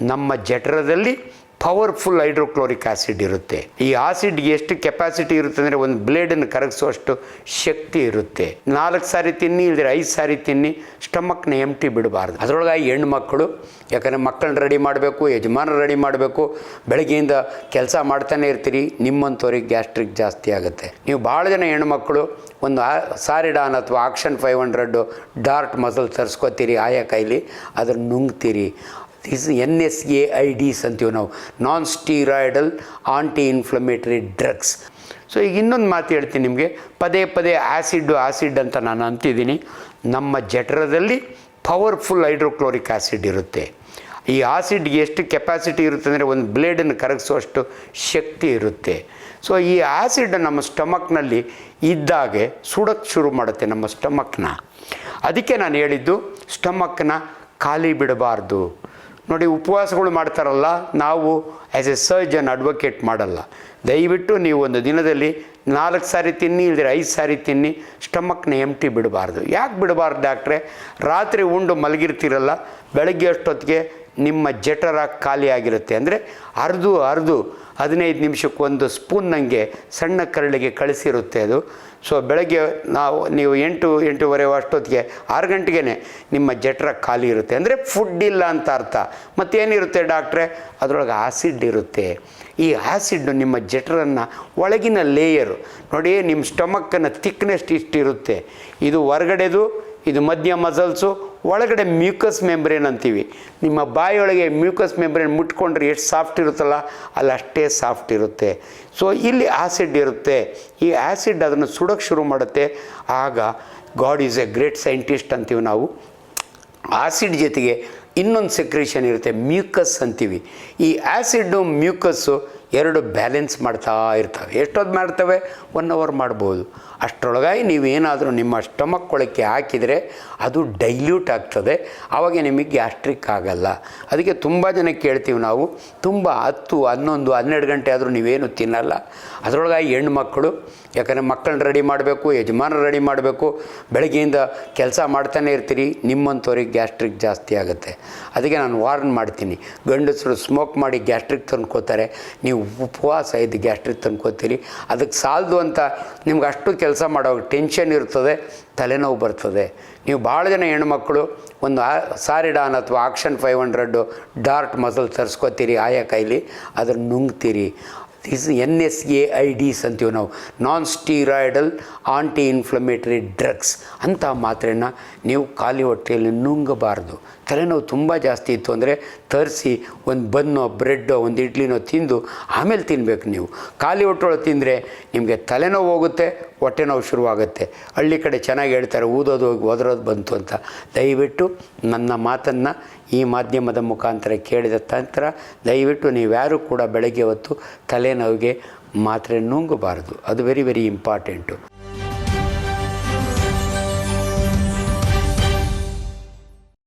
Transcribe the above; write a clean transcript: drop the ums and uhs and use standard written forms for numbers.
ನಮ್ಮ ಜಠರದಲ್ಲಿ powerful hydrochloric acid ಇರುತ್ತೆ. ಈ ಆಸಿಡ್ಗೆ ಎಷ್ಟು ಕೆಪಾಸಿಟಿ ಇರುತ್ತೆ ಅಂದರೆ ಒಂದು ಬ್ಲೇಡನ್ನು ಕರಗಿಸುವಷ್ಟು ಶಕ್ತಿ ಇರುತ್ತೆ. 4 ಸಾರಿ ತಿನ್ನಿ, ಇಲ್ಲದ್ರೆ 5 ಸಾರಿ ತಿನ್ನಿ, ಸ್ಟಮಕ್ನ ಎಂಟಿ ಬಿಡಬಾರ್ದು. ಅದರೊಳಗಾಗಿ ಹೆಣ್ಮಕ್ಳು, ಯಾಕಂದರೆ ಮಕ್ಕಳನ್ನ ರೆಡಿ ಮಾಡಬೇಕು, ಯಜಮಾನರು ರೆಡಿ ಮಾಡಬೇಕು, ಬೆಳಗ್ಗೆಯಿಂದ ಕೆಲಸ ಮಾಡ್ತಾನೆ ಇರ್ತೀರಿ, ನಿಮ್ಮಂಥವ್ರಿಗೆ ಗ್ಯಾಸ್ಟ್ರಿಕ್ ಜಾಸ್ತಿ ಆಗುತ್ತೆ. ನೀವು ಭಾಳ ಜನ ಹೆಣ್ಮಕ್ಳು ಒಂದು ಸಾರಿಡಾನ್ ಅಥವಾ ಆಕ್ಷನ್ 500 ಡಾರ್ಟ್ ಮಸಲ್ ತರಿಸ್ಕೋತೀರಿ, ಆಯಾ ಕೈಲಿ ಅದನ್ನು ನುಂಗ್ತೀರಿ. ದಿಸ್ NSAIDs ಅಂತೀವಿ ನಾವು, non steroidal anti inflammatory drugs. So ಈಗ ಇನ್ನೊಂದು ಮಾತು ಹೇಳ್ತೀನಿ ನಿಮಗೆ, ಪದೇ ಪದೇ ಆ್ಯಸಿಡ್ ಅಂತ ನಾನು ಅಂತಿದ್ದೀನಿ. ನಮ್ಮ ಜಠರದಲ್ಲಿ ಪವರ್ಫುಲ್ ಹೈಡ್ರೋಕ್ಲೋರಿಕ್ ಆ್ಯಸಿಡ್ ಇರುತ್ತೆ. ಈ ಆಸಿಡ್ಗೆ ಎಷ್ಟು ಕೆಪಾಸಿಟಿ ಇರುತ್ತೆ ಅಂದರೆ ಒಂದು ಬ್ಲೇಡನ್ನು ಕರಗಿಸುವಷ್ಟು ಶಕ್ತಿ ಇರುತ್ತೆ. ಸೊ ಈ ಆ್ಯಸಿಡ್ ನಮ್ಮ ಸ್ಟಮಕ್ನಲ್ಲಿ ಇದ್ದಾಗೆ ಸುಡೋಕ್ಕೆ ಶುರು ಮಾಡುತ್ತೆ ನಮ್ಮ ಸ್ಟಮಕ್ನ. ಅದಕ್ಕೆ ನಾನು ಹೇಳಿದ್ದು ಸ್ಟಮಕ್ನ ಖಾಲಿ ಬಿಡಬಾರ್ದು. ನೋಡಿ, ಉಪವಾಸಗಳು ಮಾಡ್ತಾರಲ್ಲ, ನಾವು ಆ್ಯಸ್ ಎ ಸರ್ಜನ್ ಅಡ್ವೊಕೇಟ್ ಮಾಡಲ್ಲ. ದಯವಿಟ್ಟು ನೀವು ಒಂದು ದಿನದಲ್ಲಿ 4 ಸಾರಿ ತಿನ್ನಿ, ಇಲ್ಲದ್ರೆ 5 ಸಾರಿ ತಿನ್ನಿ, ಸ್ಟಮಕ್ನ ಎಂಟಿ ಬಿಡಬಾರ್ದು. ಯಾಕೆ ಬಿಡಬಾರ್ದು ಡಾಕ್ಟ್ರೆ? ರಾತ್ರಿ ಉಂಡು ಮಲಗಿರ್ತೀರಲ್ಲ, ಬೆಳಗ್ಗೆ ಅಷ್ಟೊತ್ತಿಗೆ ನಿಮ್ಮ ಜಠರ ಖಾಲಿ ಆಗಿರುತ್ತೆ. ಅಂದರೆ ಅರ್ದು 15 ನಿಮಿಷಕ್ಕೆ 1 ಸ್ಪೂನ್ನಂಗೆ ಸಣ್ಣ ಕರಳಿಗೆ ಕಳಿಸಿರುತ್ತೆ ಅದು. ಸೊ ಬೆಳಗ್ಗೆ ನೀವು 8-8:30 ಅಷ್ಟೊತ್ತಿಗೆ 6 ಗಂಟೆಗೆ ನಿಮ್ಮ ಜಠರ ಖಾಲಿ ಇರುತ್ತೆ. ಅಂದರೆ ಫುಡ್ ಇಲ್ಲ ಅಂತ ಅರ್ಥ. ಮತ್ತೇನಿರುತ್ತೆ ಡಾಕ್ಟ್ರೆ? ಅದರೊಳಗೆ ಆ್ಯಸಿಡ್ ಇರುತ್ತೆ. ಈ ಆ್ಯಸಿಡ್ಡು ನಿಮ್ಮ ಜಠರನ್ನು ಒಳಗಿನ ಲೇಯರು ನೋಡಿ, ನಿಮ್ಮ ಸ್ಟಮಕ್ಕನ್ನು ಥಿಕ್ನೆಸ್ ಇಷ್ಟಿರುತ್ತೆ. ಇದು ಹೊರಗಡೆದು, ಇದು ಮಧ್ಯ ಮಸಲ್ಸು, ಒಳಗಡೆ ಮ್ಯೂಕಸ್ ಮೆಂಬ್ರೇನ್ ಅಂತೀವಿ. ನಿಮ್ಮ ಬಾಯಿಯೊಳಗೆ ಮ್ಯೂಕಸ್ ಮೆಂಬ್ರೇನ್ ಮುಟ್ಕೊಂಡ್ರೆ ಎಷ್ಟು ಸಾಫ್ಟ್ ಇರುತ್ತಲ್ಲ, ಅಲ್ಲಿ ಅಷ್ಟೇ ಸಾಫ್ಟ್ ಇರುತ್ತೆ. ಸೊ ಇಲ್ಲಿ ಆ್ಯಸಿಡ್ ಇರುತ್ತೆ. ಈ ಆ್ಯಸಿಡ್ ಅದನ್ನು ಸುಡೋಕ್ಕೆ ಶುರು ಮಾಡುತ್ತೆ. ಆಗ god is A great scientist ಅಂತೀವಿ ನಾವು. ಆ್ಯಸಿಡ್ ಜೊತೆಗೆ ಇನ್ನೊಂದು ಸೆಕ್ರೇಷನ್ ಇರುತ್ತೆ, ಮ್ಯೂಕಸ್ ಅಂತೀವಿ. ಈ ಆ್ಯಸಿಡ್ಡು ಮ್ಯೂಕಸ್ಸು 2 ಬ್ಯಾಲೆನ್ಸ್ ಮಾಡ್ತಾ ಇರ್ತವೆ. ಎಷ್ಟೊತ್ತು ಮಾಡ್ತವೆ? 1 ಅವರ್ ಮಾಡ್ಬೋದು. ಅಷ್ಟರೊಳಗಾಗಿ ನೀವೇನಾದರೂ ನಿಮ್ಮ ಸ್ಟಮಕ್ ಒಳಕ್ಕೆ ಹಾಕಿದರೆ ಅದು ಡೈಲ್ಯೂಟ್ ಆಗ್ತದೆ. ಆವಾಗ ನಿಮಗೆ ಗ್ಯಾಸ್ಟ್ರಿಕ್ ಆಗಲ್ಲ. ಅದಕ್ಕೆ ತುಂಬ ಜನ ಕೇಳ್ತೀವಿ ನಾವು, ತುಂಬ 10, 11, 12 ಗಂಟೆ ಆದರೂ ನೀವೇನು ತಿನ್ನಲ್ಲ. ಅದರೊಳಗಾಗಿ ಹೆಣ್ಮಕ್ಳು, ಯಾಕಂದರೆ ಮಕ್ಕಳನ್ನ ರೆಡಿ ಮಾಡಬೇಕು, ಯಜಮಾನರು ರೆಡಿ ಮಾಡಬೇಕು, ಬೆಳಗ್ಗೆಯಿಂದ ಕೆಲಸ ಮಾಡ್ತಾನೆ ಇರ್ತೀರಿ, ನಿಮ್ಮಂಥವ್ರಿಗೆ ಗ್ಯಾಸ್ಟ್ರಿಕ್ ಜಾಸ್ತಿ ಆಗುತ್ತೆ. ಅದಕ್ಕೆ ನಾನು ವಾರ್ನ್ ಮಾಡ್ತೀನಿ, ಗಂಡಸರು ಸ್ಮೋಕ್ ಮಾಡಿ ಗ್ಯಾಸ್ಟ್ರಿಕ್ ತಂದ್ಕೋತಾರೆ, ನೀವು ಉಪವಾಸ ಇದ್ದು ಗ್ಯಾಸ್ಟ್ರಿಕ್ ತಂದ್ಕೋತೀರಿ. ಅದಕ್ಕೆ ಸಾಲದು ಅಂತ ನಿಮ್ಗೆ ಅಷ್ಟು ಕೆಲಸ ಮಾಡೋವಾಗ ಟೆನ್ಷನ್ ಇರ್ತದೆ, ತಲೆನೋವು ಬರ್ತದೆ. ನೀವು ಭಾಳ ಜನ ಹೆಣ್ಮಕ್ಳು ಒಂದು ಸಾರಿಡಾನ್ ಅಥವಾ ಆಕ್ಷನ್ 500 ಡಾರ್ಟ್ ಮಸಲ್ ತರಿಸ್ಕೋತೀರಿ, ಆಯಾ ಕೈಲಿ ಅದನ್ನು ನುಂಗ್ತೀರಿ. ದಿಸ್ NSAIDs ಅಂತೀವಿ ನಾವು, non steroidal anti inflammatory drugs ಅಂತ ಮಾತ್ರೆನ ನೀವು ಖಾಲಿ ಹೊಟ್ಟೆಯಲ್ಲಿ ನುಂಗಬಾರ್ದು. ತಲೆನೋವು ತುಂಬ ಜಾಸ್ತಿ ಇತ್ತು ಅಂದರೆ ತರಿಸಿ ಒಂದು ಬನ್ನೋ, ಬ್ರೆಡ್ಡೋ, ಒಂದು ಇಡ್ಲಿನೋ ತಿಂದು ಆಮೇಲೆ ತಿನ್ನಬೇಕು. ನೀವು ಖಾಲಿ ಹೊಟ್ಟೆಯೊಳಗೆ ತಿಂದರೆ ನಿಮಗೆ ತಲೆನೋವು ಹೋಗುತ್ತೆ, ಹೊಟ್ಟೆ ನೋವು ಶುರುವಾಗುತ್ತೆ. ಹಳ್ಳಿ ಕಡೆ ಚೆನ್ನಾಗಿ ಹೇಳ್ತಾರೆ, ಊದೋದು ಹೋಗಿ ಒದರೋದು ಬಂತು ಅಂತ. ದಯವಿಟ್ಟು ನನ್ನ ಮಾತನ್ನು ಈ ಮಾಧ್ಯಮದ ಮುಖಾಂತರ ಕೇಳಿದ ನಂತರ ದಯವಿಟ್ಟು ನೀವ್ಯಾರೂ ಕೂಡ ಬೆಳಗ್ಗೆ ಹೊತ್ತು ತಲೆನೋವಿಗೆ ಮಾತ್ರೆ ನುಂಗಬಾರ್ದು. ಅದು ವೆರಿ ಇಂಪಾರ್ಟೆಂಟು.